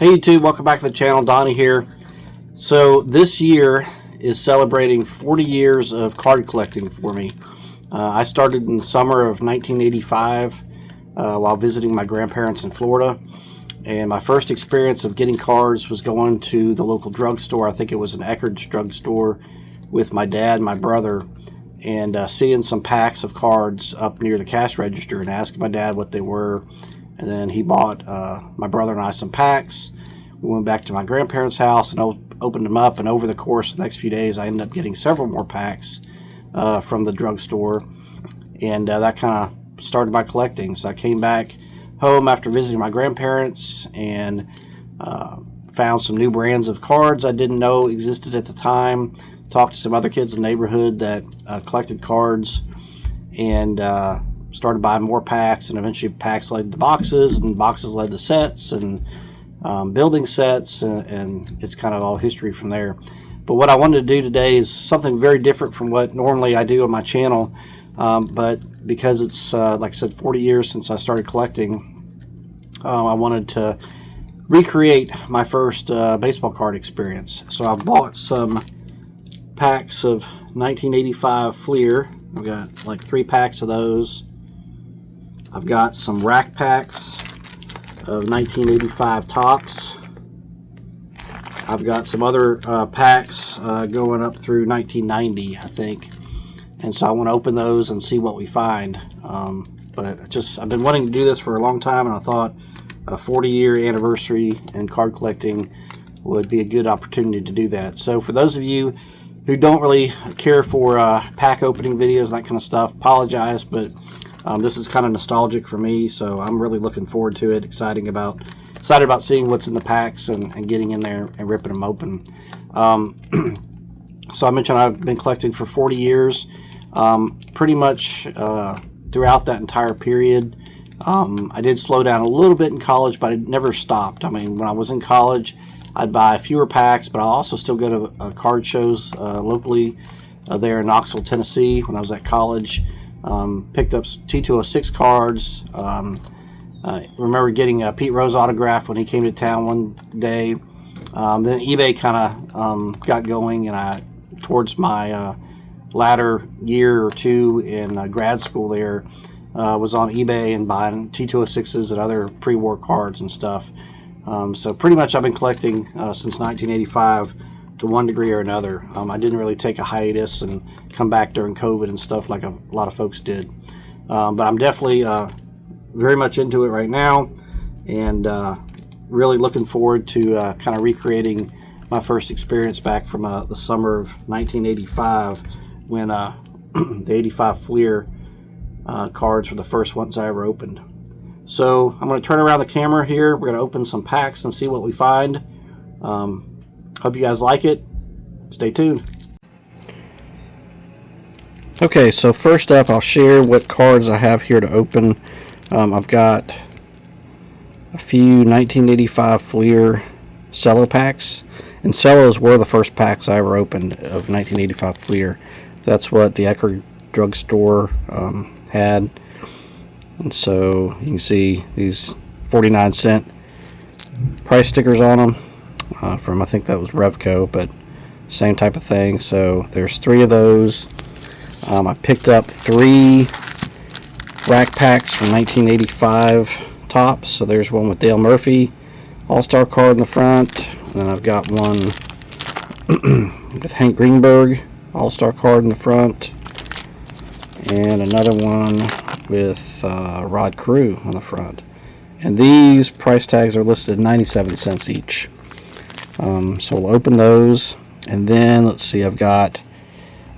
Hey YouTube, welcome back to the channel. Donnie here. So this year is celebrating 40 years of card collecting for me. I started in the summer of 1985 while visiting my grandparents in Florida. And my first experience of getting cards was going to the local drugstore. I think it was an Eckerd's drugstore with my dad and my brother, and seeing some packs of cards up near the cash register and asking my dad what they were. And then he bought my brother and I some packs. We went back to my grandparents' house and opened them up. And over the course of the next few days, I ended up getting several more packs from the drugstore. And that kind of started my collecting. So I came back home after visiting my grandparents and found some new brands of cards I didn't know existed at the time. Talked to some other kids in the neighborhood that collected cards, and started buying more packs, and eventually packs led to boxes, and boxes led to sets, and building sets, and it's kind of all history from there. But what I wanted to do today is something very different from what normally I do on my channel, but because it's like I said, 40 years since I started collecting, I wanted to recreate my first baseball card experience. So I bought some packs of 1985 Fleer. I've got like 3 packs of those. I've got some rack packs of 1985 Topps. I've got some other packs going up through 1990, I think. And so I want to open those and see what we find. But I've been wanting to do this for a long time, and I thought a 40-year anniversary in card collecting would be a good opportunity to do that. So for those of you who don't really care for pack opening videos, that kind of stuff, apologize, but this is kind of nostalgic for me, so I'm really looking forward to it. Excited about seeing what's in the packs and getting in there and ripping them open. So I mentioned I've been collecting for 40 years, pretty much throughout that entire period. I did slow down a little bit in college, but I never stopped. I mean, when I was in college, I'd buy fewer packs, but I also still go to card shows locally there in Knoxville, Tennessee when I was at college. Picked up T206 cards. I remember getting a Pete Rose autograph when he came to town one day. Then eBay kind of got going, and towards my latter year or two in grad school there, was on eBay and buying T206s and other pre-war cards and stuff. So pretty much I've been collecting since 1985 to one degree or another. I didn't really take a hiatus and come back during COVID and stuff like a lot of folks did. But I'm definitely very much into it right now, and really looking forward to kind of recreating my first experience back from the summer of 1985 when the 85 Fleer cards were the first ones I ever opened. So I'm going to turn around the camera here. We're going to open some packs and see what we find. Hope you guys like it. Stay tuned. Okay, so first up, I'll share what cards I have here to open. I've got a few 1985 Fleer cello packs, and cellos were the first packs I ever opened of 1985 Fleer. That's what the Eckerd drugstore had. And so you can see these 49-cent price stickers on them from, I think that was Revco, but same type of thing. So there's 3 of those. I picked up 3 rack packs from 1985 Topps. So there's one with Dale Murphy All-Star card in the front, and then I've got one with Hank Greenberg All-Star card in the front, and another one with Rod Carew on the front. And these price tags are listed at 97 cents each. So we'll open those, and then let's see, I've got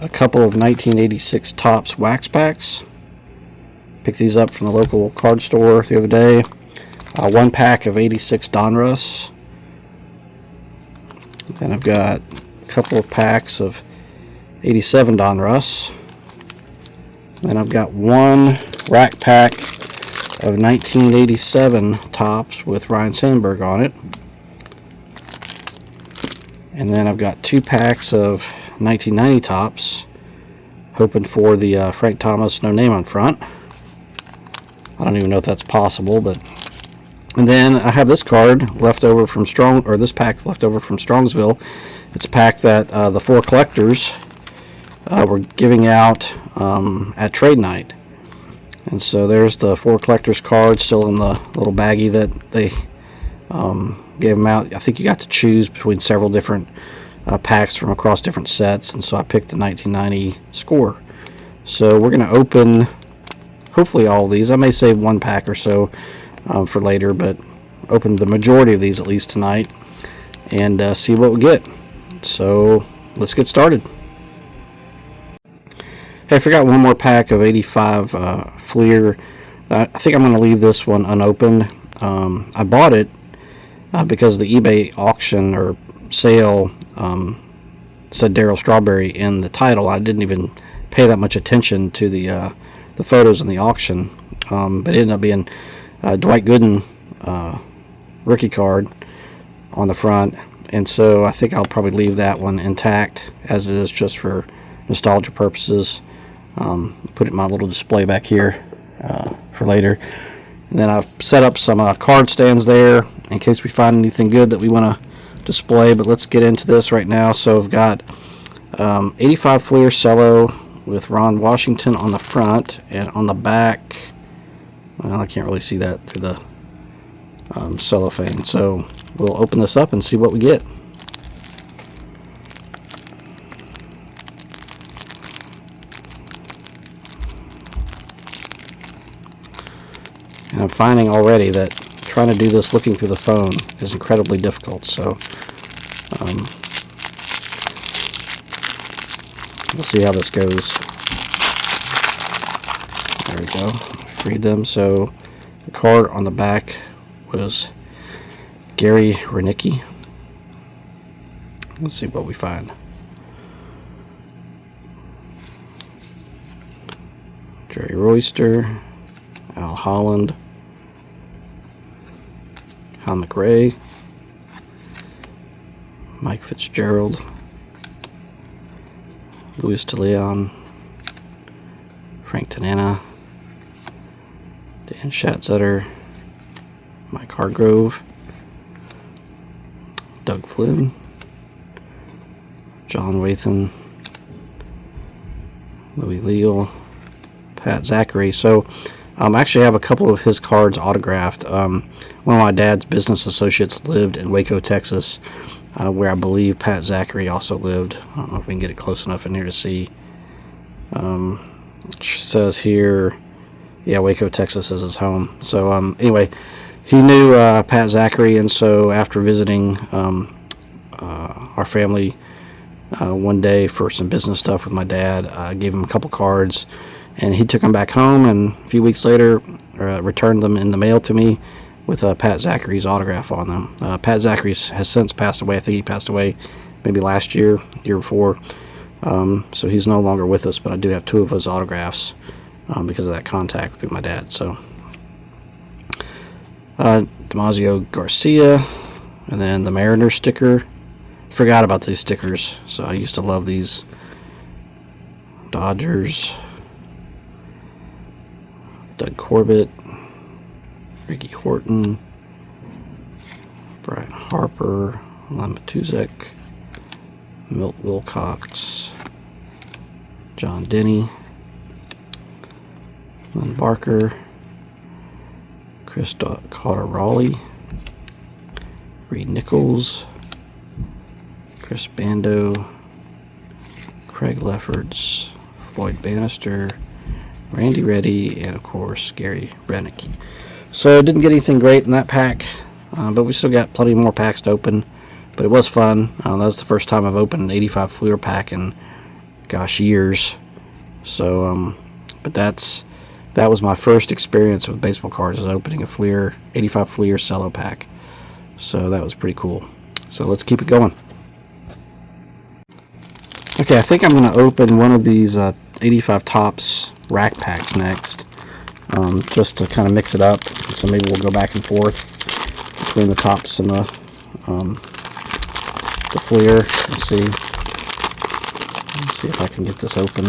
a couple of 1986 Topps wax packs. Picked these up from the local card store the other day. 1 pack of 86 Donruss. Then I've got a couple of packs of 87 Donruss. Then I've got 1 rack pack of 1987 Topps with Ryan Sandberg on it. And then I've got 2 packs of 1990 Topps, hoping for the Frank Thomas no name on front. I don't even know if that's possible, but And then I have this card left over from this pack left over from Strongsville. It's a pack that the 4 collectors were giving out at trade night. And so there's the 4 collectors cards still in the little baggie that they gave them out. I think you got to choose between several different packs from across different sets, and so I picked the 1990 score. So we're going to open hopefully all of these. I may save one pack or so for later, but open the majority of these at least tonight and see what we get. So let's get started. Hey, I forgot one more pack of 85 Fleer. I think I'm going to leave this one unopened. I bought it because the eBay auction or sale said Darryl Strawberry in the title. I didn't even pay that much attention to the photos in the auction, but it ended up being Dwight Gooden rookie card on the front, and so I think I'll probably leave that one intact as it is, just for nostalgia purposes. Put it in my little display back here for later. And then I've set up some card stands there in case we find anything good that we want to display, but let's get into this right now. So I've got 85 Fleer cello with Ron Washington on the front, and on the back, well, I can't really see that through the cellophane. So we'll open this up and see what we get. And I'm finding already that trying to do this looking through the phone is incredibly difficult. So we'll see how this goes. There we go. Freed them. So the card on the back was Gary Renicky. Let's see what we find. Jerry Royster, Al Holland, Hal McRae, Mike Fitzgerald, Luis DeLeon, Frank Tanana, Dan Schatzeder, Mike Hargrove, Doug Flynn, John Wathan, Louis Leal, Pat Zachary. So I actually have a couple of his cards autographed. One of my dad's business associates lived in Waco, Texas, where I believe Pat Zachary also lived. I don't know if we can get it close enough in here to see. It says here, yeah, Waco, Texas is his home. So anyway, he knew Pat Zachary, and so after visiting our family one day for some business stuff with my dad, I gave him a couple cards, and he took them back home, and a few weeks later returned them in the mail to me with Pat Zachary's autograph on them. Pat Zachary has since passed away. I think he passed away maybe last year before. So he's no longer with us, but I do have 2 of his autographs because of that contact through my dad. So Damasio Garcia, and then the Mariner sticker. Forgot about these stickers, so I used to love these. Dodgers, Doug Corbett, Ricky Horton, Brian Harper, Lon Matuzek, Milt Wilcox, John Denny, Lynn Barker, Chris Carter Raleigh, Reed Nichols, Chris Bando, Craig Lefferts, Floyd Bannister, Randy Reddy, and of course Gary Renicky. So didn't get anything great in that pack, but we still got plenty more packs to open. But it was fun. That was the first time I've opened an 85 Fleer pack in, gosh, years. So, but that was my first experience with baseball cards, is opening a Fleer 85 Fleer cello pack. So that was pretty cool. So let's keep it going. Okay, I think I'm going to open one of these 85 Topps rack packs next, just to kind of mix it up. So maybe we'll go back and forth between the Topps and the Fleer. Let's see if I can get this open.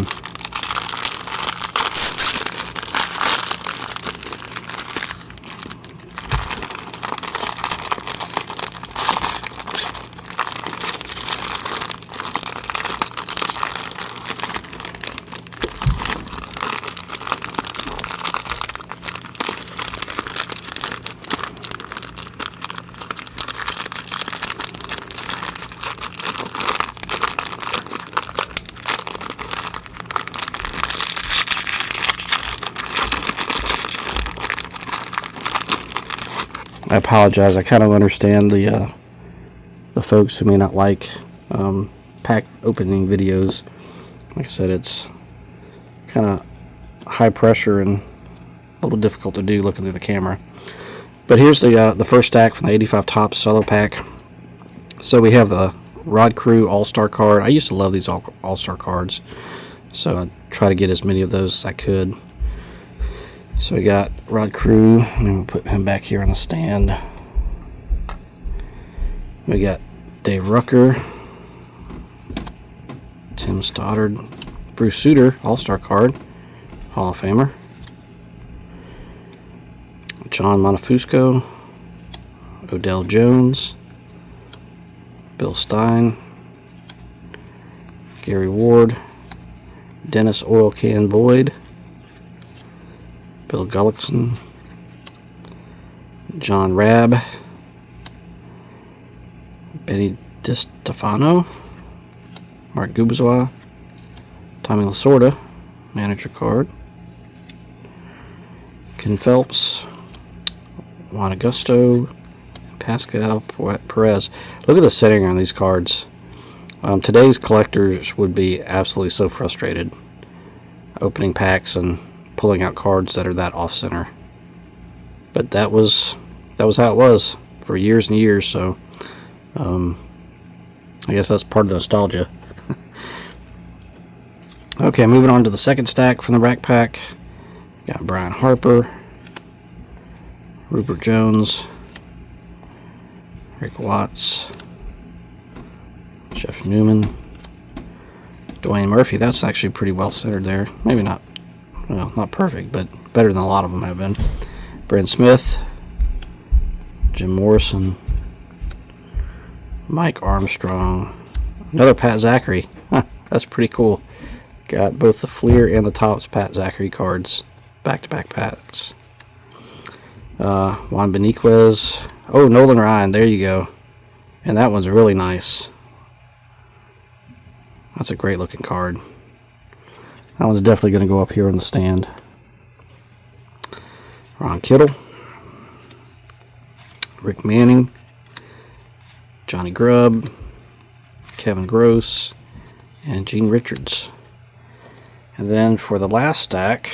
I apologize. I kind of understand the folks who may not like pack opening videos. Like I said, it's kind of high pressure and a little difficult to do looking through the camera. But here's the first stack from the 85 Topps solo pack. So we have the Rod Crew All-Star card. I used to love these All-Star cards, so I try to get as many of those as I could. So we got Rod Crew, and we'll put him back here on the stand. We got Dave Rucker, Tim Stoddard, Bruce Sutter, All-Star card, Hall of Famer. John Montefusco, Odell Jones, Bill Stein, Gary Ward, Dennis Oil Can Boyd, Bill Gullickson, John Rabb, Benny DiStefano, Mark Gubazwa, Tommy Lasorda, manager card, Ken Phelps, Juan Augusto, Pascal Perez. Look at the setting on these cards. Today's collectors would be absolutely so frustrated opening packs and pulling out cards that are that off-center. But that was how it was for years and years. So I guess that's part of the nostalgia. Okay, moving on to the second stack from the rack pack. Got Brian Harper, Rupert Jones, Rick Watts, Jeff Newman, Dwayne Murphy. That's actually pretty well centered there. Maybe not, well, not perfect, but better than a lot of them have been. Brent Smith, Jim Morrison, Mike Armstrong, another Pat Zachary. Huh, that's pretty cool. Got both the Fleer and the Topps Pat Zachary cards, back-to-back packs. Juan Beniquez. Oh, Nolan Ryan. There you go. And that one's really nice. That's a great looking card. That one's definitely going to go up here on the stand. Ron Kittle, Rick Manning, Johnny Grubb, Kevin Gross, and Gene Richards. And then for the last stack,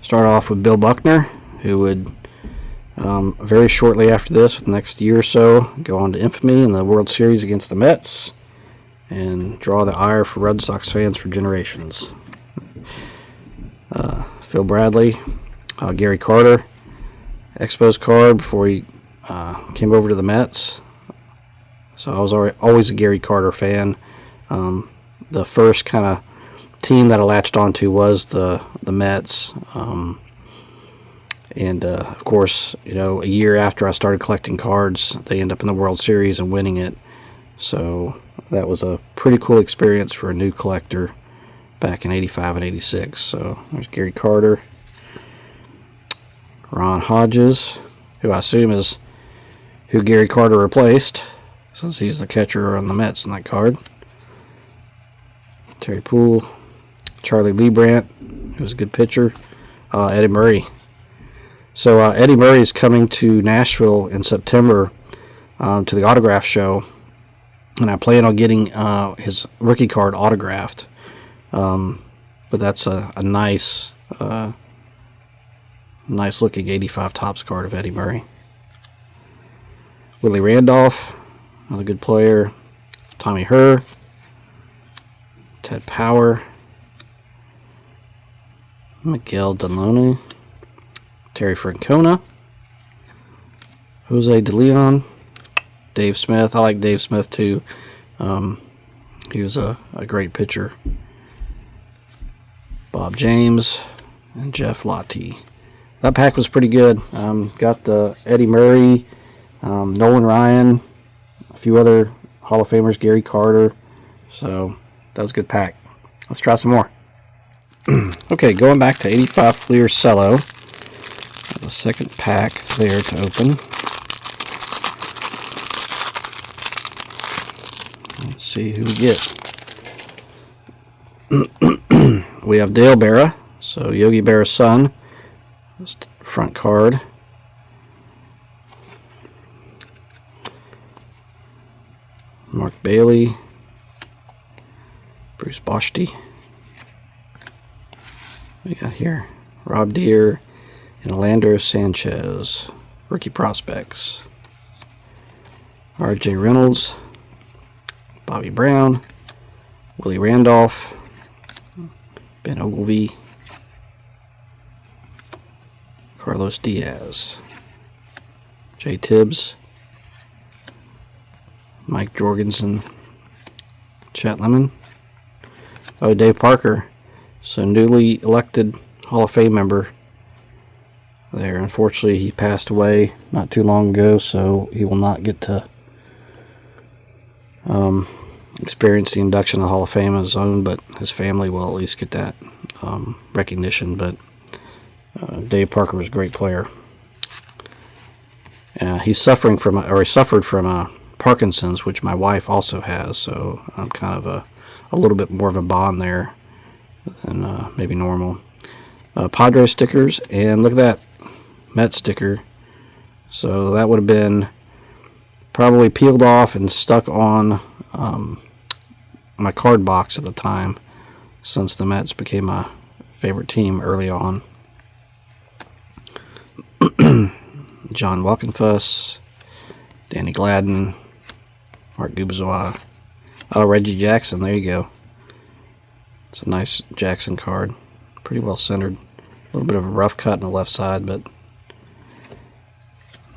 start off with Bill Buckner, who would very shortly after this, the next year or so, go on to infamy in the World Series against the Mets and draw the ire for Red Sox fans for generations. Phil Bradley, Gary Carter, Expos card before he came over to the Mets. So I was always a Gary Carter fan. The first kind of team that I latched onto was the Mets. And of course, you know, a year after I started collecting cards, they end up in the World Series and winning it. So that was a pretty cool experience for a new collector back in 85 and 86. So there's Gary Carter. Ron Hodges, who I assume is who Gary Carter replaced, since he's the catcher on the Mets in that card. Terry Poole. Charlie Leibrandt, who was a good pitcher. Eddie Murray. So Eddie Murray is coming to Nashville in September to the autograph show, and I plan on getting his rookie card autographed. But that's a nice looking 85 Topps card of Eddie Murray. Willie Randolph, another good player. Tommy Herr, Ted Power, Miguel Deloney, Terry Francona, Jose De Leon, Dave Smith. I like Dave Smith too. He was a great pitcher. Bob James and Jeff Lottie. That pack was pretty good. Got the Eddie Murray, Nolan Ryan, a few other Hall of Famers, Gary Carter. So that was a good pack. Let's try some more. Okay, going back to 85 Fleer Cello. The second pack there to open. Let's see who we get. We have Dale Berra, so Yogi Berra's son. Front card. Mark Bailey, Bruce Boschty. We got here Rob Deere and Orlando Sanchez, rookie prospects. R.J. Reynolds, Bobby Brown, Willie Randolph, Ben Ogilvy, Carlos Diaz, Jay Tibbs, Mike Jorgensen, Chet Lemon. Oh, Dave Parker, so newly elected Hall of Fame member there. Unfortunately, he passed away not too long ago, so he will not get to experience the induction of the Hall of Fame on his own, but his family will at least get that recognition. But Dave Parker was a great player. He suffered from Parkinson's, which my wife also has, so I'm kind of a little bit more of a bond there than maybe normal. Padres stickers, and look at that Mets sticker. So that would have been probably peeled off and stuck on my card box at the time, since the Mets became my favorite team early on. John Walkenfuss, Danny Gladden, Mark Gubazwa. Oh, Reggie Jackson, there you go. It's a nice Jackson card. Pretty well centered. A little bit of a rough cut on the left side, but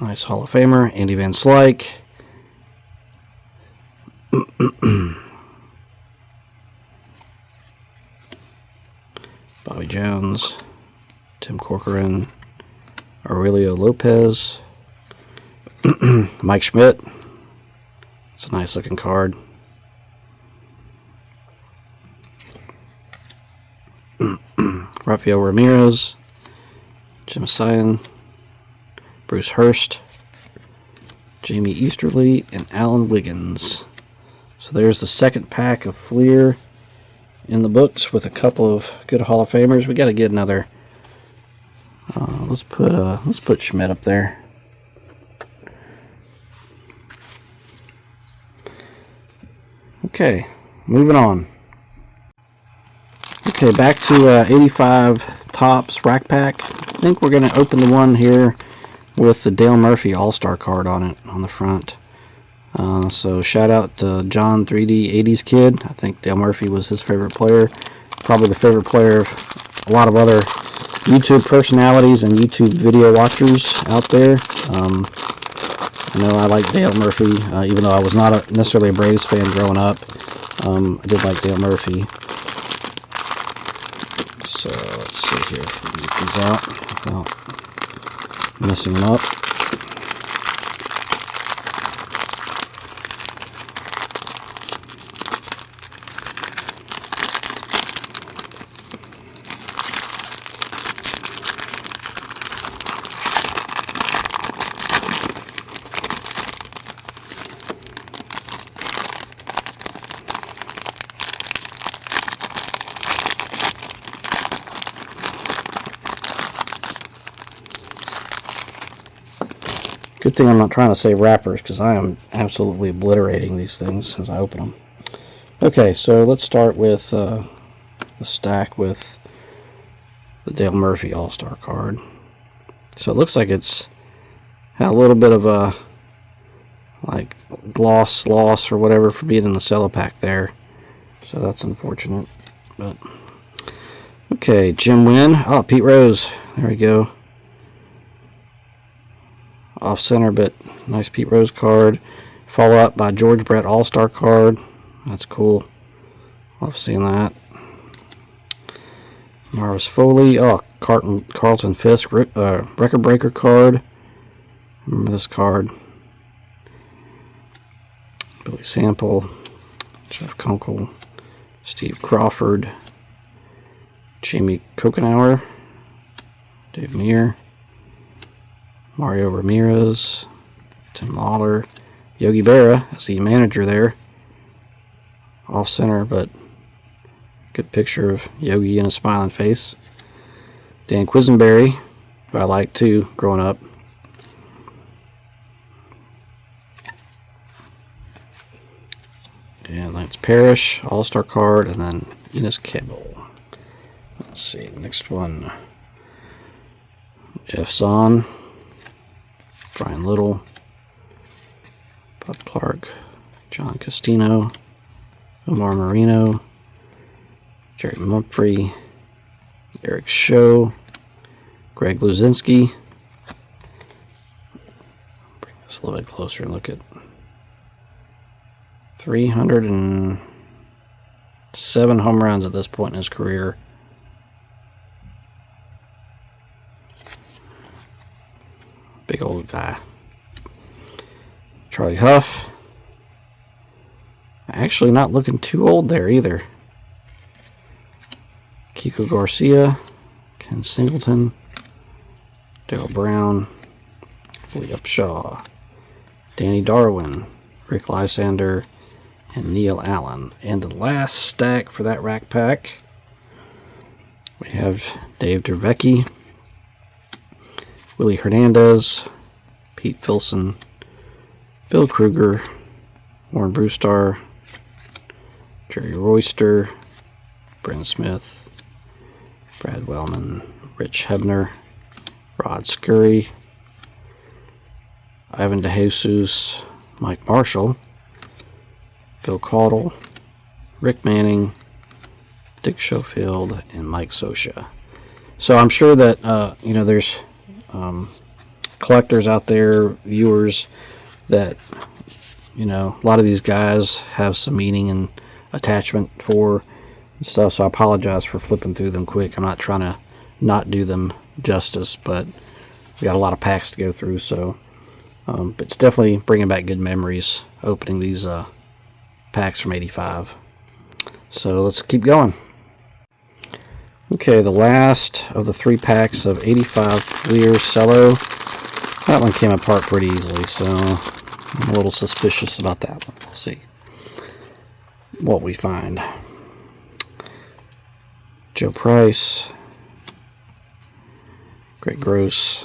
nice Hall of Famer. Andy Van Slyke. Bobby Jones, Tim Corcoran, Aurelio Lopez, Mike Schmidt. It's a nice looking card. Rafael Ramirez, Jim Sion, Bruce Hurst, Jamie Easterly, and Alan Wiggins. So there's the second pack of Fleer in the books with a couple of good Hall of Famers. We got to get another. Let's put Schmidt up there. Okay, moving on. Okay, back to 85 Topps rack pack. I think we're going to open the one here with the Dale Murphy All-Star card on it on the front. So shout out to John 3D 80s Kid. I think Dale Murphy was his favorite player. Probably the favorite player of a lot of other YouTube personalities and YouTube video watchers out there. I know I like Dale Murphy, even though I was not necessarily a Braves fan growing up. I did like Dale Murphy. So let's see here if we can get these out without messing them up. Good thing I'm not trying to say wrappers, because I am absolutely obliterating these things as I open them. Okay, so let's start with the stack with the Dale Murphy All-Star card. So it looks like it's had a little bit of a like gloss loss or whatever for being in the cello pack there. So that's unfortunate. But okay, Jim Wynn. Oh, Pete Rose. There we go. Off center, but nice Pete Rose card. Follow up by George Brett All-Star card. That's cool. Love seeing that. Marvis Foley. Oh, Carlton Fisk record breaker card. Remember this card. Billy Sample, Jeff Kunkel, Steve Crawford, Jamie Kokenauer, Dave Meir, Mario Ramirez, Tim Lawler, Yogi Berra as the manager there. Off center, but good picture of Yogi and a smiling face. Dan Quisenberry, who I liked too growing up. Lance Parrish, All-Star card, and then Enos Cable. Let's see, next one. Jeff Zahn, Brian Little, Bob Clark, John Costino, Omar Marino, Jerry Mumphrey, Eric Show, Greg Luzinski. Bring this a little bit closer and look at 307 home runs at this point in his career. Big old guy. Charlie Huff. Actually not looking too old there either. Kiko Garcia, Ken Singleton, Darrell Brown, Lee Upshaw, Danny Darwin, Rick Lysander, and Neil Allen. And the last stack for that rack pack, we have Dave Dervecki, Willie Hernandez, Pete Filson, Bill Kruger, Warren Brewstar, Jerry Royster, Brent Smith, Brad Wellman, Rich Hebner, Rod Scurry, Ivan DeJesus, Mike Marshall, Bill Caudle, Rick Manning, Dick Schofield, and Mike Scioscia. So I'm sure that there's collectors out there, viewers, that a lot of these guys have some meaning and attachment for and stuff. So I apologize for flipping through them quick. I'm not trying to not do them justice, but we got a lot of packs to go through. So, but it's definitely bringing back good memories opening these packs from '85. So let's keep going. Okay, the last of the 3 packs of '85 Fleer Cello. That one came apart pretty easily, so I'm a little suspicious about that one. We'll see what we find. Joe Price, Greg Gross,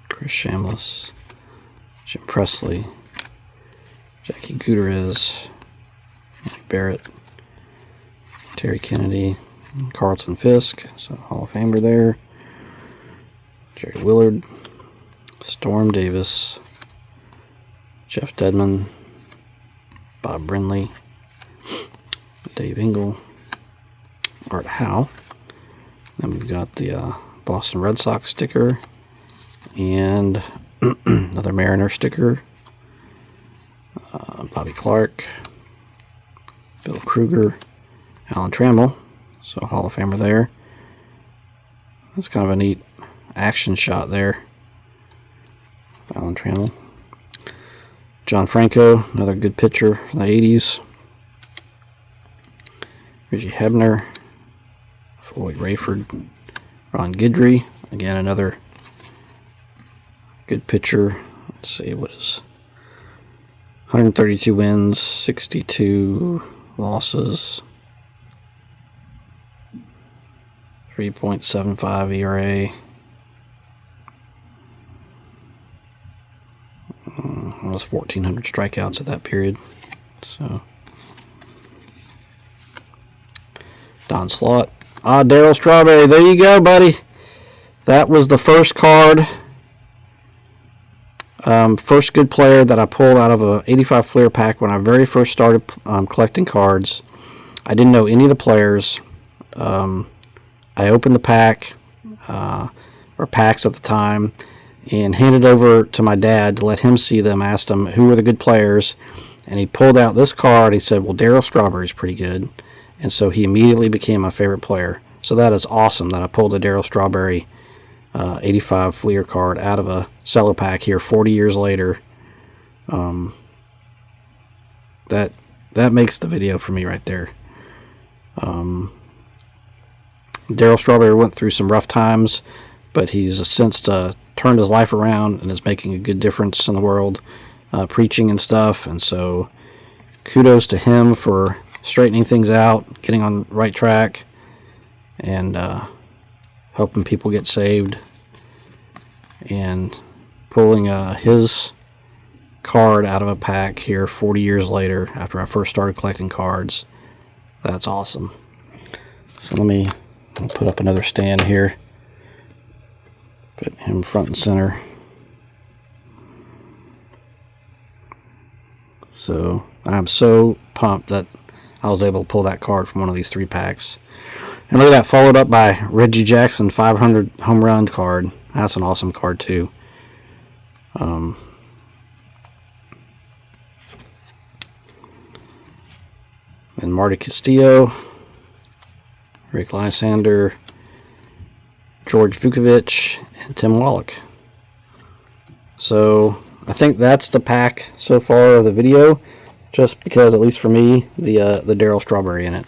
Chris Shamlis, Jim Presley, Jackie Gutierrez, Mike Barrett, Terry Kennedy, Carlton Fisk, so Hall of Famer there, Jerry Willard, Storm Davis, Jeff Dedman, Bob Brindley, Dave Engel, Art Howe. Then we've got the Boston Red Sox sticker and another Mariner sticker. Bobby Clark, Bill Kruger, Alan Trammell, so Hall of Famer there. That's kind of a neat action shot there. Alan Trammell. John Franco, another good pitcher from the 80s. Reggie Hebner, Floyd Rayford, Ron Guidry, again another good pitcher. Let's see, what is 132 wins, 62 losses, 3.75 ERA. Almost 1,400 strikeouts at that period. So Don Slaught. Darryl Strawberry. There you go, buddy. That was the first card. First good player that I pulled out of a '85 Fleer pack when I very first started collecting cards. I didn't know any of the players. I opened the pack, or packs at the time, and handed over to my dad to let him see them. Asked him who were the good players, and he pulled out this card. He said, well, Darryl Strawberry's pretty good. And so he immediately became my favorite player. So that is awesome that I pulled a Darryl Strawberry 85 Fleer card out of a cello pack here 40 years later. That makes the video for me right there. Darryl Strawberry went through some rough times, but he's since turned his life around and is making a good difference in the world, preaching and stuff. And so kudos to him for straightening things out, getting on the right track, and helping people get saved, and pulling his card out of a pack here 40 years later after I first started collecting cards. That's awesome. So I'll put up another stand here. Put him front and center. So I'm so pumped that I was able to pull that card from one of these 3 packs. And look at that, followed up by Reggie Jackson 500 home run card. That's an awesome card too. And Marty Castillo, Rick Lysander, George Vukovic, and Tim Wallach. So I think that's the pack so far of the video, just because, at least for me, the Darryl Strawberry in it.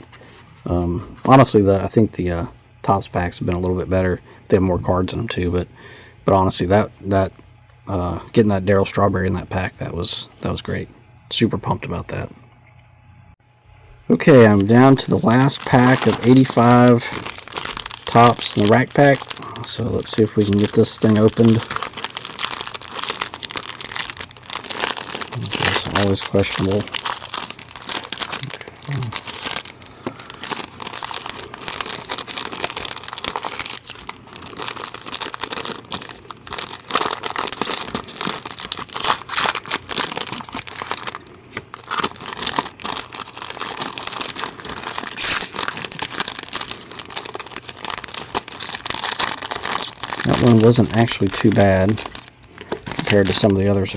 Honestly, I think the Topps packs have been a little bit better. They have more cards in them too, but honestly, that getting that Darryl Strawberry in that pack, that was great. Super pumped about that. Okay, I'm down to the last pack of 85 Topps in the rack pack. So let's see if we can get this thing opened. It's always questionable. That one wasn't actually too bad compared to some of the others,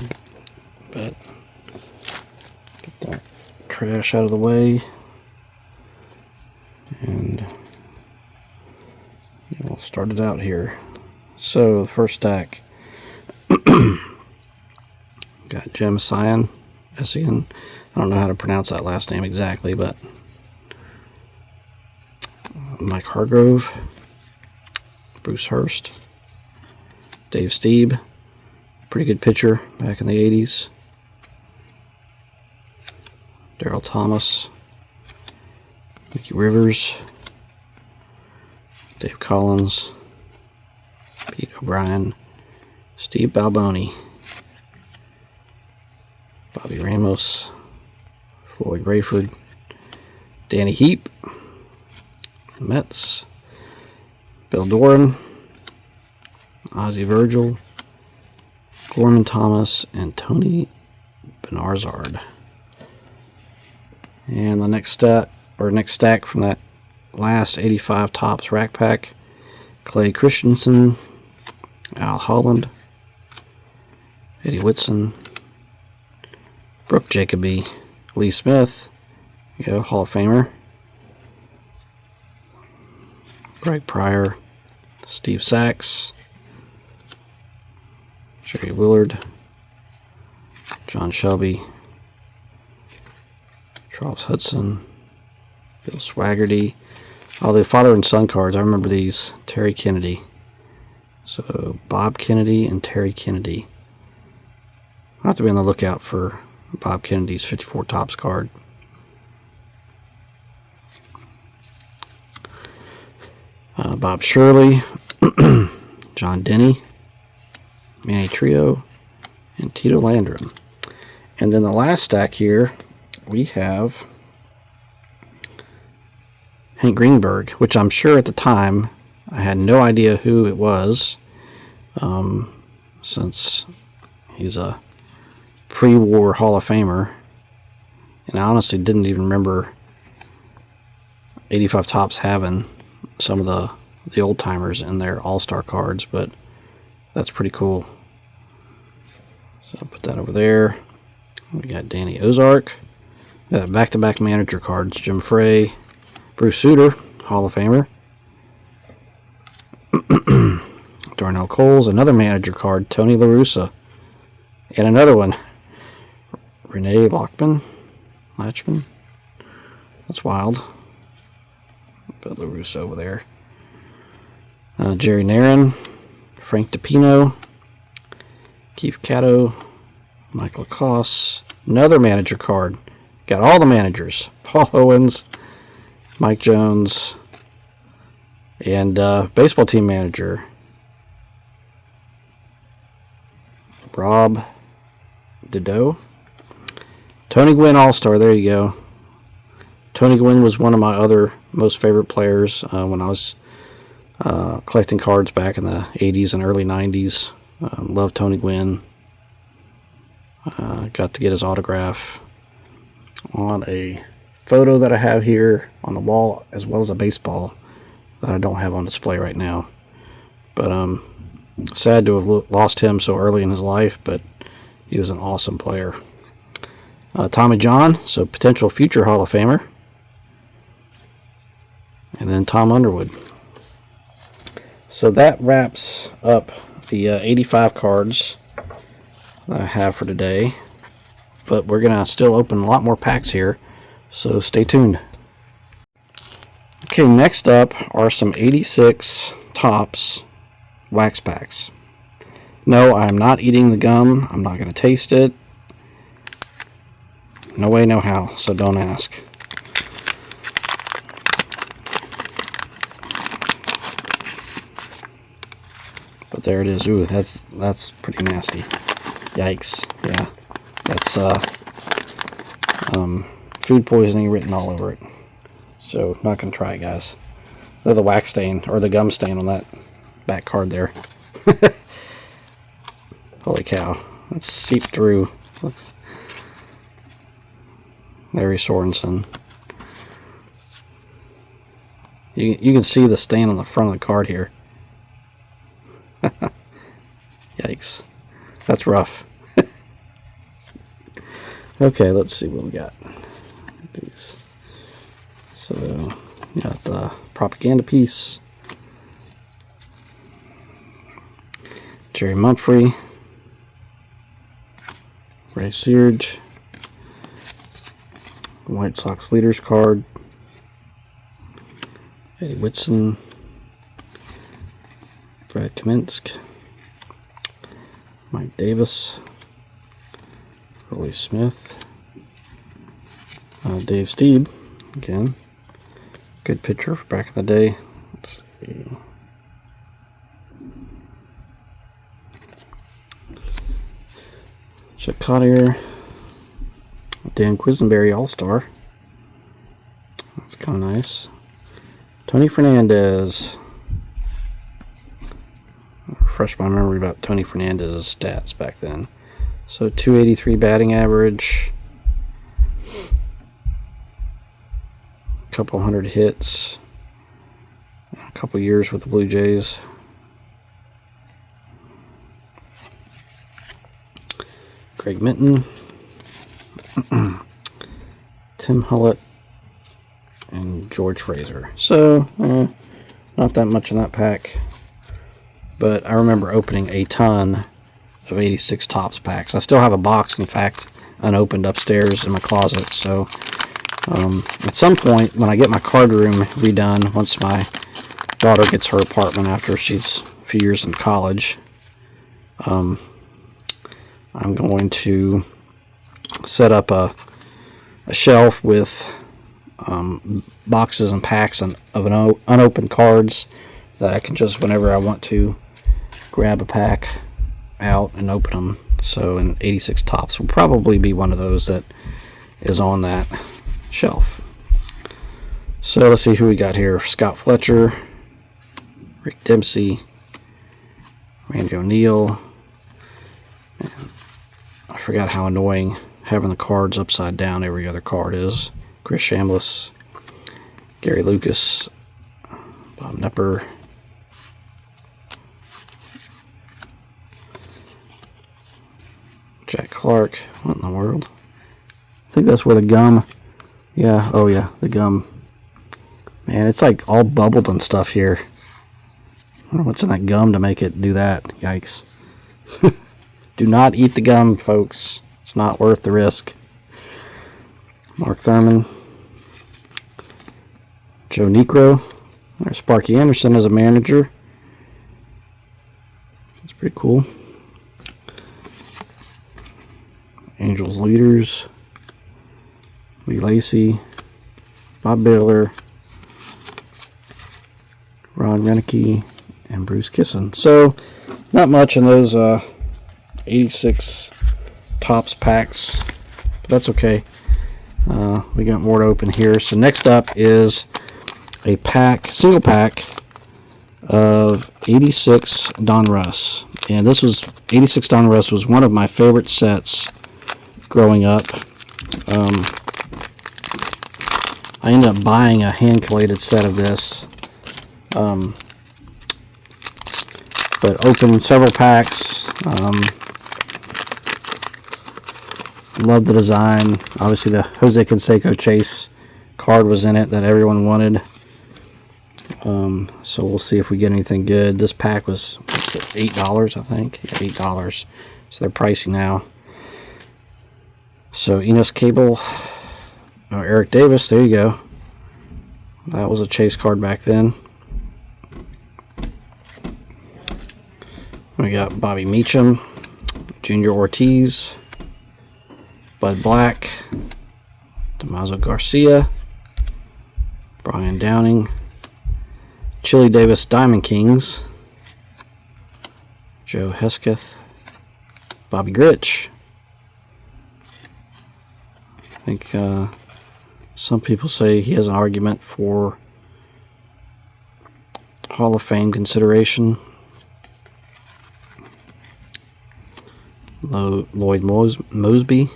but get that trash out of the way, and we'll start it out here. So the first stack, got Jim Essien. I don't know how to pronounce that last name exactly, but Mike Hargrove, Bruce Hurst, Dave Stieb, pretty good pitcher back in the 80s. Darryl Thomas, Mickey Rivers, Dave Collins, Pete O'Brien, Steve Balboni, Bobby Ramos, Floyd Rayford, Danny Heap, Mets, Bill Doran, Ozzie Virgil, Gorman Thomas, and Tony Benarzard. And the next stack from that last 85 Topps rack pack, Clay Christensen, Al Holland, Eddie Whitson, Brooke Jacoby, Lee Smith, Hall of Famer, Greg Pryor, Steve Sachs, Jerry Willard, John Shelby, Charles Hudson, Bill Swaggerty. Oh, the father and son cards, I remember these. Terry Kennedy. So Bob Kennedy and Terry Kennedy. I'll have to be on the lookout for Bob Kennedy's 54 Topps card. Bob Shirley, John Denny, Manny Trio, and Tito Landrum. And then the last stack here, we have Hank Greenberg, which I'm sure at the time I had no idea who it was, since he's a pre-war Hall of Famer, and I honestly didn't even remember 85 Topps having some of the old timers in their all-star cards, but that's pretty cool. So I'll put that over there. We got Danny Ozark, back-to-back manager cards, Jim Frey, Bruce Sutter, Hall of Famer, Darnell Coles, another manager card, Tony La Russa, and another one, Renee Latchman. That's wild. Put La Russa over there. Jerry Narin, Frank DiPino, Keith Cato, Michael Lacoste, another manager card. Got all the managers. Paul Owens, Mike Jones, and baseball team manager Rob Dido. Tony Gwynn All-Star, there you go. Tony Gwynn was one of my other most favorite players when I was collecting cards back in the 80s and early 90s. Loved Tony Gwynn. Got to get his autograph on a photo that I have here on the wall, as well as a baseball that I don't have on display right now. But sad to have lost him so early in his life, but he was an awesome player. Tommy John, so potential future Hall of Famer. And then Tom Underwood. So that wraps up the 85 cards that I have for today. But we're going to still open a lot more packs here, so stay tuned. Okay, next up are some 86 Topps wax packs. No, I'm not eating the gum. I'm not going to taste it. No way, no how, so don't ask. But there it is. Ooh, that's pretty nasty. Yikes. Yeah. That's food poisoning written all over it. So not gonna try it, guys. They're the wax stain or the gum stain on that back card there. Holy cow. Let's seep through. Larry Sorensen. You can see the stain on the front of the card here. Yikes. That's rough. Okay, let's see what we got. These. So, got the propaganda piece. Jerry Mumphrey. Ray Searage. White Sox leaders card. Eddie Whitson. Brad Kaminsky. Mike Davis. Roy Smith. Dave Stieb. Again. Good pitcher for back in the day. Let's see. Chuck Collier. Dan Quisenberry All-Star. That's kind of nice. Tony Fernandez. Refresh my memory about Tony Fernandez's stats back then. So 283 batting average. A couple hundred hits. A couple years with the Blue Jays. Greg Minton. Tim Hullett and George Fraser. So, not that much in that pack. But I remember opening a ton of 86 Topps packs. I still have a box, in fact, unopened upstairs in my closet. So, at some point, when I get my card room redone, once my daughter gets her apartment after she's a few years in college, I'm going to set up a shelf with boxes and packs of unopened cards that I can just, whenever I want to, grab a pack out and open them. So an 86 Topps will probably be one of those that is on that shelf. So let's see who we got here. Scott Fletcher, Rick Dempsey, Randy O'Neal. I forgot how annoying having the cards upside down every other card is. Chris Chambliss, Gary Lucas, Bob Nepper, Jack Clark. What in the world? I think that's where the gum. Yeah, oh yeah, the gum. Man, it's like all bubbled and stuff here. I wonder what's in that gum to make it do that. Yikes. Do not eat the gum, folks. It's not worth the risk. Mark Thurman. Joe Niekro. There's Sparky Anderson as a manager. That's pretty cool. Angels leaders. Lee Lacy. Bob Baylor. Ron Renicky. And Bruce Kisson. So, not much in those 86 Topps packs, but that's okay. We got more to open here. So next up is a single pack of 86 Donruss, and this was 86 Donruss was one of my favorite sets growing up. I ended up buying a hand-collated set of this, but opened several packs. Love the design. Obviously, the Jose Canseco Chase card was in it that everyone wanted. So we'll see if we get anything good. This pack was $8, I think. Yeah, $8. So they're pricey now. So Enos Cable, Eric Davis. There you go. That was a Chase card back then. We got Bobby Meacham, Junior Ortiz, Bud Black, Damaso Garcia, Brian Downing, Chili Davis Diamond Kings, Joe Hesketh, Bobby Grich. I think some people say he has an argument for Hall of Fame consideration. Lloyd Mosby,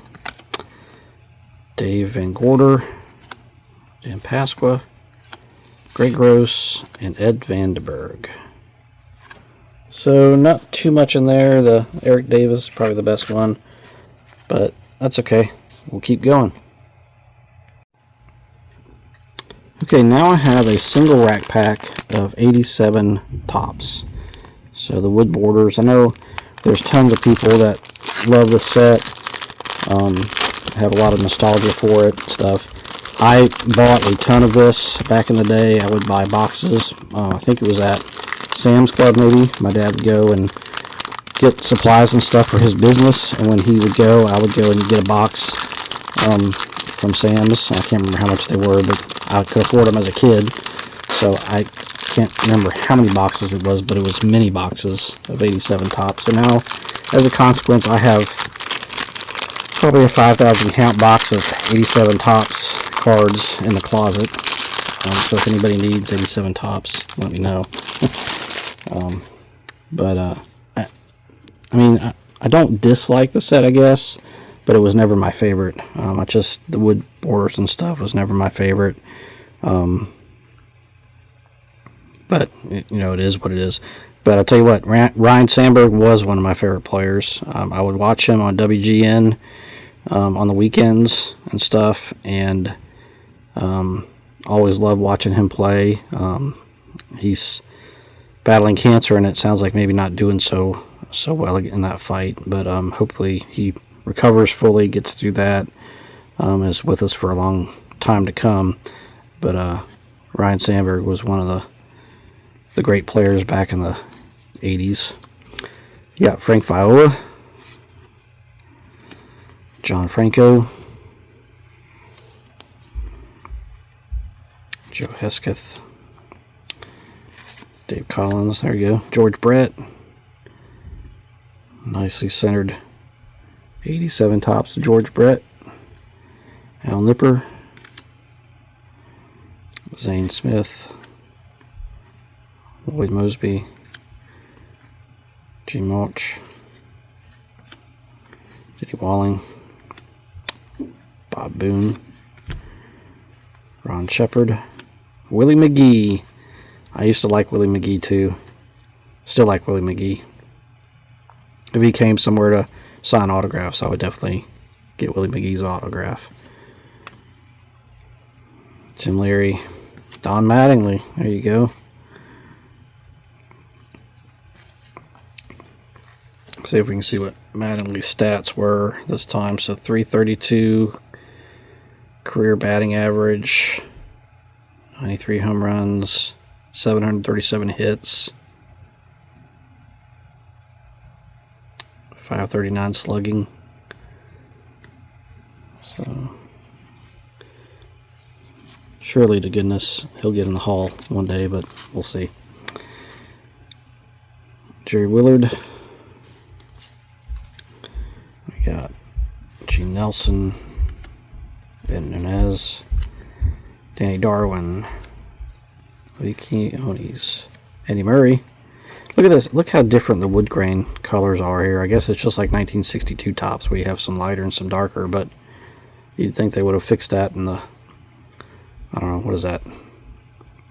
Dave Van Gorder, Dan Pasqua, Greg Gross, and Ed Vandenberg. So not too much in there. The Eric Davis is probably the best one, but that's okay. We'll keep going. Okay, now I have a single rack pack of 87 Topps. So the wood borders. I know there's tons of people that love this set, have a lot of nostalgia for it and stuff. I bought a ton of this back in the day. I would buy boxes. I think it was at Sam's Club maybe. My dad would go and get supplies and stuff for his business, and when he would go, I would go and get a box from Sam's. I can't remember how much they were, but I could afford them as a kid, so I can't remember how many boxes it was, but it was many boxes of 87 Topps. So now, as a consequence, I have probably a 5,000 count box of 87 Topps cards in the closet. So if anybody needs 87 Topps, let me know. I mean, I don't dislike the set, I guess, but it was never my favorite. The wood borders and stuff was never my favorite. But you know, it is what it is. But I'll tell you what, Ryan Sandberg was one of my favorite players. I would watch him on WGN on the weekends and stuff, and always loved watching him play. He's battling cancer, and it sounds like maybe not doing so well in that fight. But hopefully he recovers fully, gets through that, is with us for a long time to come. But Ryan Sandberg was one of the great players back in the 80s. You got Frank Viola, John Franco, Joe Hesketh, Dave Collins, there you go, George Brett, nicely centered 87 Topps of George Brett, Al Nipper, Zane Smith, Lloyd Mosby, Gene Mulch, Diddy Walling, Bob Boone, Ron Shepard, Willie McGee. I used to like Willie McGee too. Still like Willie McGee. If he came somewhere to sign autographs, I would definitely get Willie McGee's autograph. Jim Leary, Don Mattingly, there you go. See if we can see what Mattingly's stats were this time. So 332 career batting average, 93 home runs, 737 hits, 539 slugging. So surely to goodness he'll get in the Hall one day, but we'll see. Jerry Willard. We got Nelson, Ben Nunez, Danny Darwin, Vicky Onis, Eddie Murray. Look at this. Look how different the wood grain colors are here. I guess it's just like 1962 Topps. We have some lighter and some darker, but you'd think they would have fixed that in the, I don't know, what is that,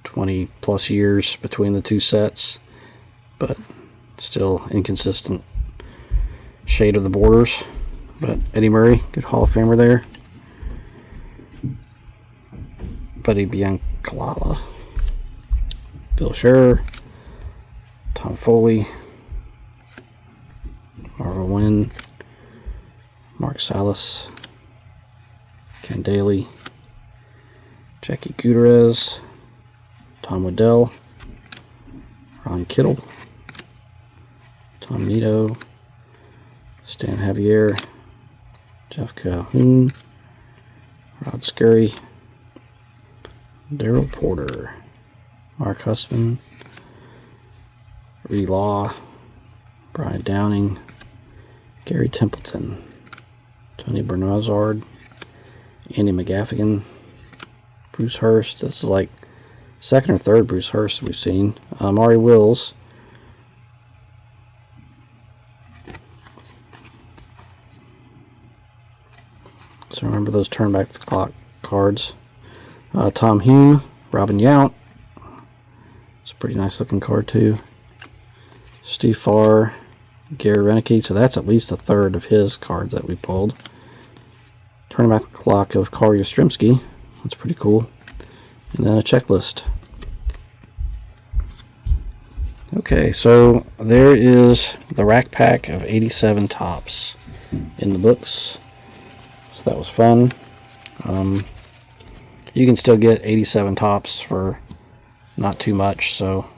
20 plus years between the two sets, but still inconsistent shade of the borders. But Eddie Murray, good Hall of Famer there. Buddy Biancalala, Bill Scherer, Tom Foley, Marva Wynn, Mark Salas, Ken Daly, Jackie Gutierrez, Tom Waddell, Ron Kittle, Tom Nito, Stan Javier, Jeff Calhoun, Rod Scurry, Daryl Porter, Mark Husband, Ree Law, Brian Downing, Gary Templeton, Tony Bernazard, Andy McGaffigan, Bruce Hurst. This is like second or third Bruce Hurst we've seen. Maury Wills, so remember those turn back the clock cards. Tom Hume, Robin Yount. It's a pretty nice looking card too. Steve Farr, Gary Renicky. So that's at least a third of his cards that we pulled. Turn back the clock of Carl Yastrzemski. That's pretty cool. And then a checklist. Okay, so there is the rack pack of 87 Topps in the books. So that was fun. You can still get 87 Topps for not too much, so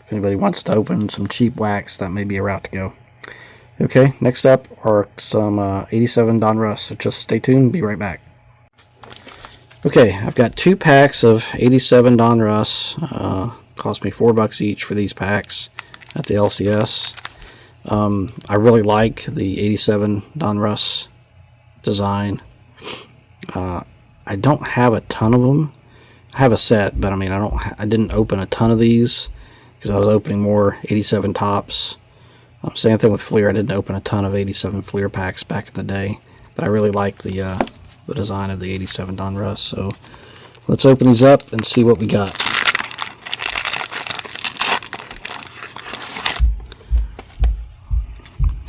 if anybody wants to open some cheap wax, that may be a route to go. Okay, next up are some 87 Donruss, so just stay tuned, be right back. Okay, I've got 2 packs of 87 Donruss. Cost me $4 each for these packs at the LCS. I really like the 87 Donruss design. I don't have a ton of them. I have a set, but I mean, I didn't open a ton of these because I was opening more 87 Topps. Same thing with Fleer. I didn't open a ton of 87 Fleer packs back in the day, but I really like the design of the 87 Donruss. So let's open these up and see what we got.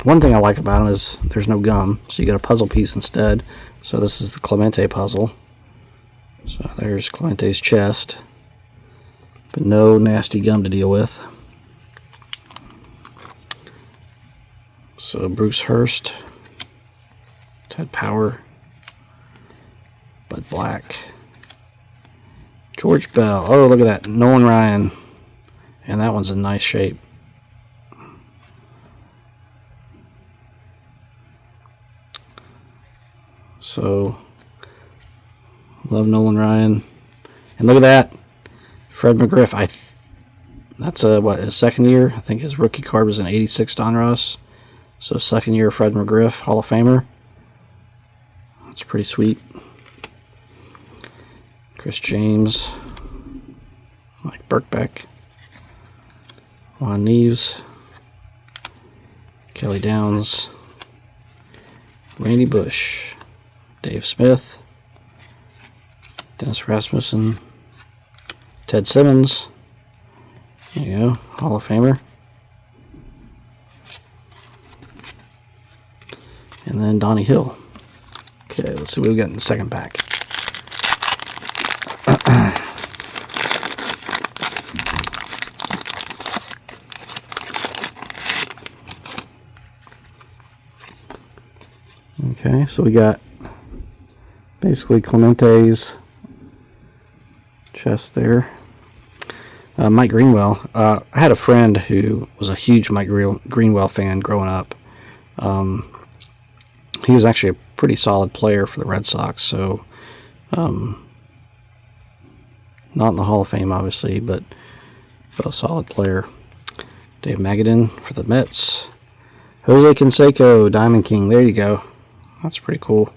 One thing I like about them is there's no gum, so you get a puzzle piece instead. So this is the Clemente puzzle. So there's Clemente's chest, but no nasty gum to deal with. So Bruce Hurst, Ted Power, Bud Black, George Bell. Oh, look at that, Nolan Ryan, and that one's in nice shape. So, love Nolan Ryan. And look at that, Fred McGriff. That's his second year. I think his rookie card was an 86 Donruss. So second year Fred McGriff, Hall of Famer. That's pretty sweet. Chris James, Mike Birkbeck, Juan Neves, Kelly Downs, Randy Bush, Dave Smith, Dennis Rasmussen, Ted Simmons, there you go, Hall of Famer, and then Donnie Hill. Okay, let's see what we got in the second pack. Okay, so we got basically Clemente's chest there. Mike Greenwell. I had a friend who was a huge Mike Greenwell fan growing up. He was actually a pretty solid player for the Red Sox, so not in the Hall of Fame, obviously, but a solid player. Dave Magadan for the Mets. Jose Canseco, Diamond King. There you go. That's pretty cool.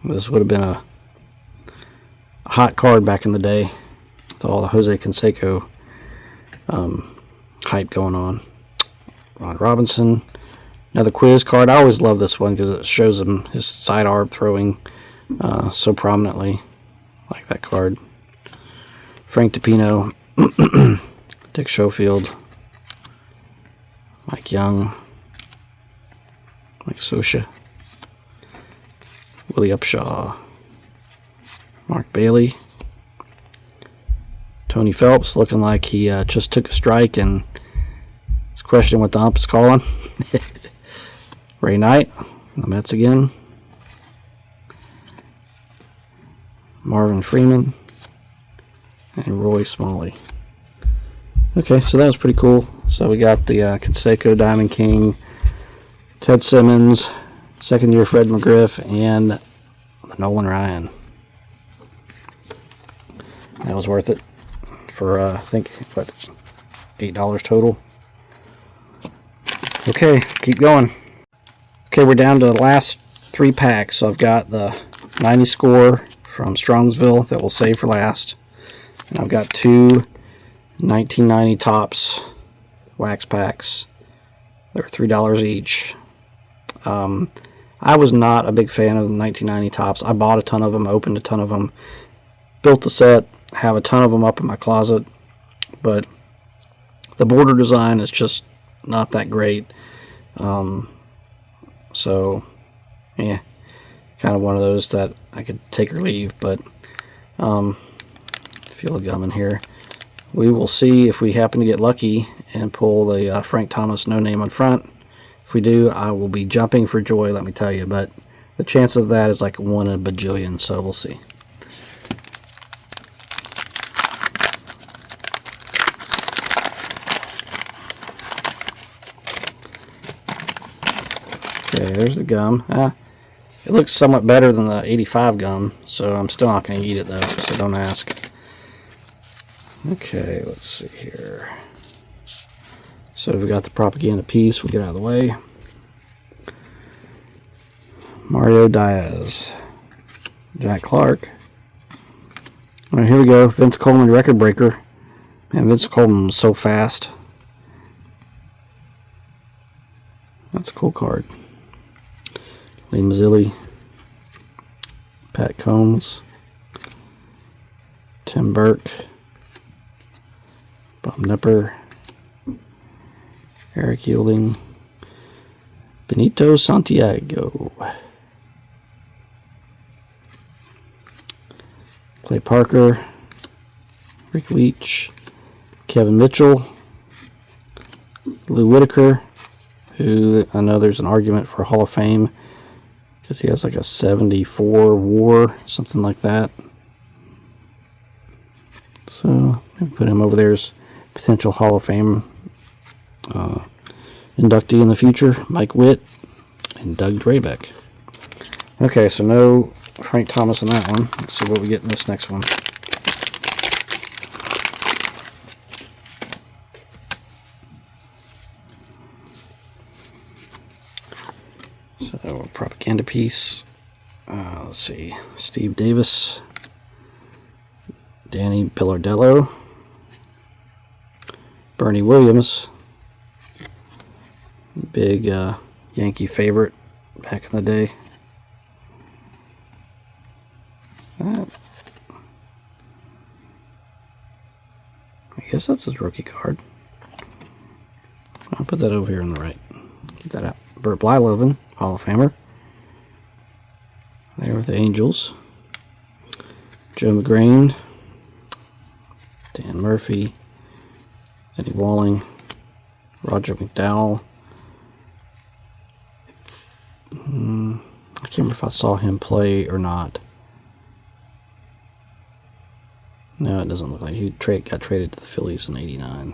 This would have been a hot card back in the day with all the Jose Canseco hype going on. Ron Robinson, another quiz card. I always love this one because it shows him his sidearm throwing so prominently. Like that card. Frank DiPino, Dick Schofield, Mike Young, Mike Scioscia, Willie Upshaw, Mark Bailey, Tony Phelps, looking like he just took a strike and is questioning what the ump is calling. Ray Knight, the Mets again. Marvin Freeman, and Roy Smalley. Okay, so that was pretty cool. So we got the Canseco Diamond King, Ted Simmons, second year Fred McGriff, and the Nolan Ryan. That was worth it for, I think, what, $8 total. Okay, keep going. Okay, we're down to the last 3 packs. So I've got the 90 score from Strongsville that we'll save for last. And I've got 2 1990 Topps wax packs. They're $3 each. I was not a big fan of the 1990 Topps. I bought a ton of them, opened a ton of them, built the set, have a ton of them up in my closet, but the border design is just not that great. So, yeah, kind of one of those that I could take or leave, but feel a gum in here. We will see if we happen to get lucky and pull the Frank Thomas no name on front. If we do, I will be jumping for joy, let me tell you, but the chance of that is like 1 in a bajillion, so we'll see. Okay, there's the gum. It looks somewhat better than the 85 gum, so I'm still not going to eat it though, so don't ask. Okay, let's see here. So we got the propaganda piece, we'll get out of the way. Mario Diaz, Jack Clark. Alright, here we go. Vince Coleman record breaker. Man, Vince Coleman was so fast. That's a cool card. Lee Mazzilli, Pat Combs, Tim Burke, Bob Nipper, Eric Yielding, Benito Santiago, Clay Parker, Rick Leach, Kevin Mitchell, Lou Whitaker, who I know there's an argument for Hall of Fame because he has like a 74 WAR, something like that. So maybe put him over there as potential Hall of Fame inductee in the future. Mike Witt and Doug Drabeck. Okay, so no Frank Thomas in that one. Let's see what we get in this next one. So, propaganda piece. Let's see. Steve Davis, Danny Pillardello, Bernie Williams, big Yankee favorite back in the day. I guess that's his rookie card. I'll put that over here on the right. Keep that out. Bert Blyleven, Hall of Famer. There with the Angels. Joe McGrain, Dan Murphy, Eddie Walling, Roger McDowell. I can't remember if I saw him play or not. No, it doesn't look like he got traded to the Phillies in '89. I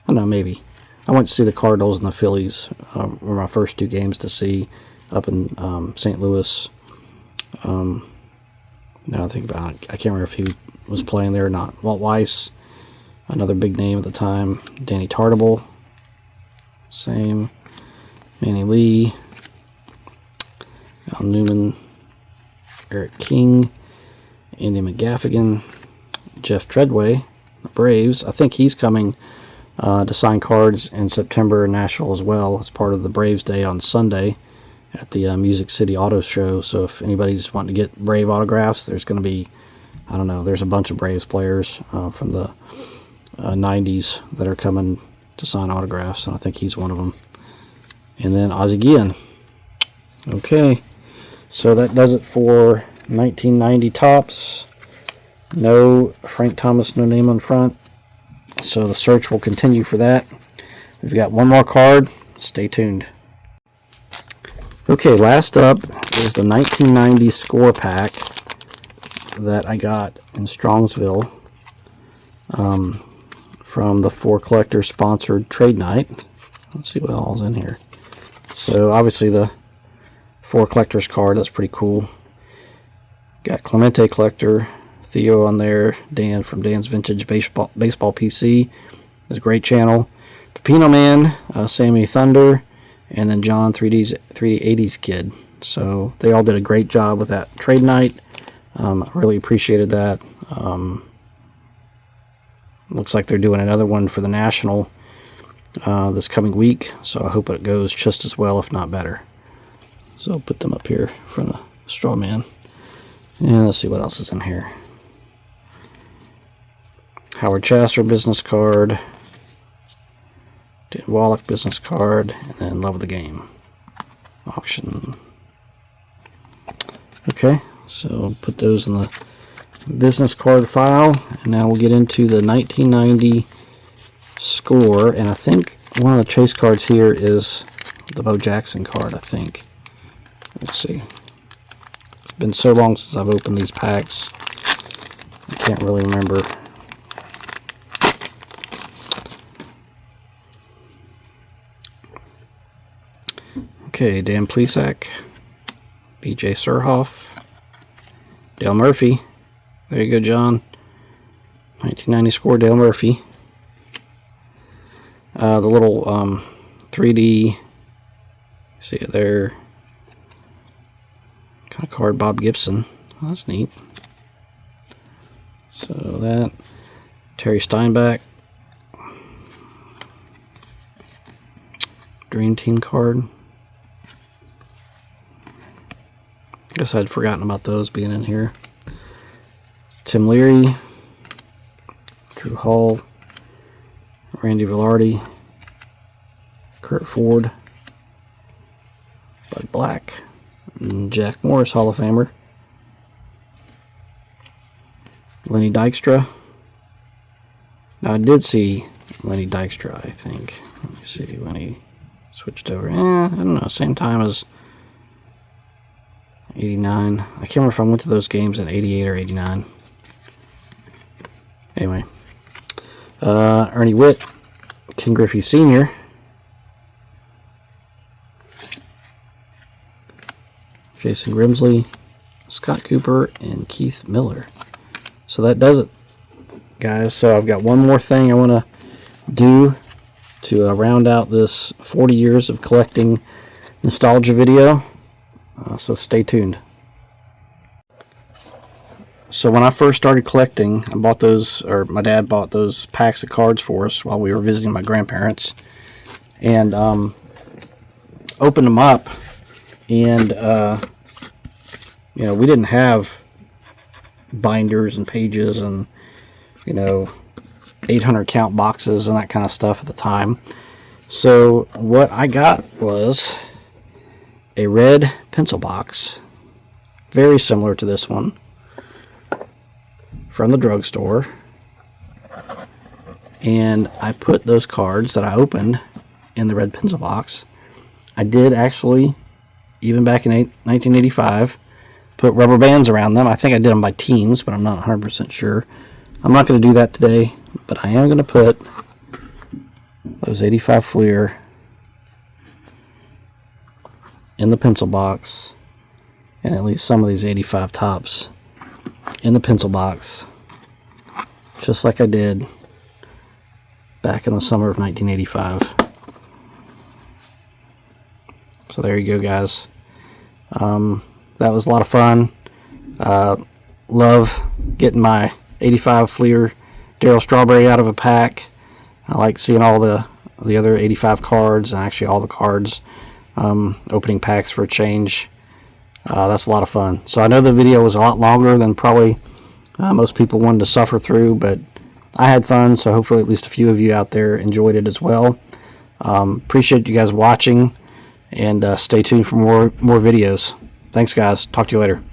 don't know, maybe. I went to see the Cardinals and the Phillies. Were my first 2 games to see up in St. Louis. Now I think about it, I can't remember if he was playing there or not. Walt Weiss, another big name at the time. Danny Tartable, same. Manny Lee, Al Newman, Eric King, Andy McGaffigan, Jeff Treadway, the Braves. I think he's coming to sign cards in September in Nashville as well as part of the Braves Day on Sunday at the Music City Auto Show. So if anybody's wanting to get Brave autographs, there's going to be, I don't know, there's a bunch of Braves players from the 90s that are coming to sign autographs, and I think he's one of them. And then Ozzie Guillen. Okay, so that does it for 1990 Topps. No Frank Thomas, no name on front. So the search will continue for that. We've got one more card. Stay tuned. Okay, last up is the 1990 score pack that I got in Strongsville from the 4 Collectors sponsored trade night. Let's see what all's in here. So obviously the 4 Collectors card, that's pretty cool. Got Clemente Collector, Theo on there, Dan from Dan's Vintage Baseball PC. It's a great channel. Pepino Man, Sammy Thunder, and then John 3D80s Kid. So they all did a great job with that trade night. I really appreciated that. Looks like they're doing another one for the National this coming week, so I hope it goes just as well, if not better. So I'll put them up here for the straw man. And let's see what else is in here. Howard Chasser business card, Dan Wallach business card, and then Love of the Game auction. Okay, so put those in the business card file, and now we'll get into the 1990 score. And I think one of the chase cards here is the Bo Jackson card, I think. Let's see. It's been so long since I've opened these packs, I can't really remember. Okay, Dan Plesac, BJ Surhoff, Dale Murphy. There you go, John. 1990 score, Dale Murphy. The little 3D, see it there, kind of card, Bob Gibson. Oh, that's neat. So that, Terry Steinbach, Dream Team card. Guess I'd forgotten about those being in here. Tim Leary, Drew Hall, Randy Velarde, Kurt Ford, Bud Black, and Jack Morris, Hall of Famer. Lenny Dykstra. Now I did see Lenny Dykstra, I think. Let me see when he switched over. I don't know, same time as 89. I can't remember if I went to those games in 88 or 89. Anyway. Ernie Witt, King Griffey Sr., Jason Grimsley, Scott Cooper, and Keith Miller. So that does it, guys. So I've got one more thing I want to do to round out this 40 years of collecting nostalgia video. So stay tuned. So when I first started collecting, I bought those, or my dad bought those packs of cards for us while we were visiting my grandparents, and opened them up, and you know, we didn't have binders and pages and, you know, 800 count boxes and that kind of stuff at the time. So what I got was a red pencil box, very similar to this one, from the drugstore, and I put those cards that I opened in the red pencil box. I did actually, even back in 1985, put rubber bands around them. I think I did them by teams, but I'm not 100% sure. I'm not going to do that today, but I am going to put those 85 Fleer in the pencil box, and at least some of these 85 Topps in the pencil box, just like I did back in the summer of 1985. So there you go, guys. That was a lot of fun. Love getting my 85 Fleer Darryl Strawberry out of a pack. I like seeing all the other 85 cards, and actually all the cards, opening packs for a change. That's a lot of fun. So I know the video was a lot longer than probably most people wanted to suffer through, but I had fun, so hopefully at least a few of you out there enjoyed it as well. Appreciate you guys watching, and stay tuned for more videos. Thanks, guys. Talk to you later.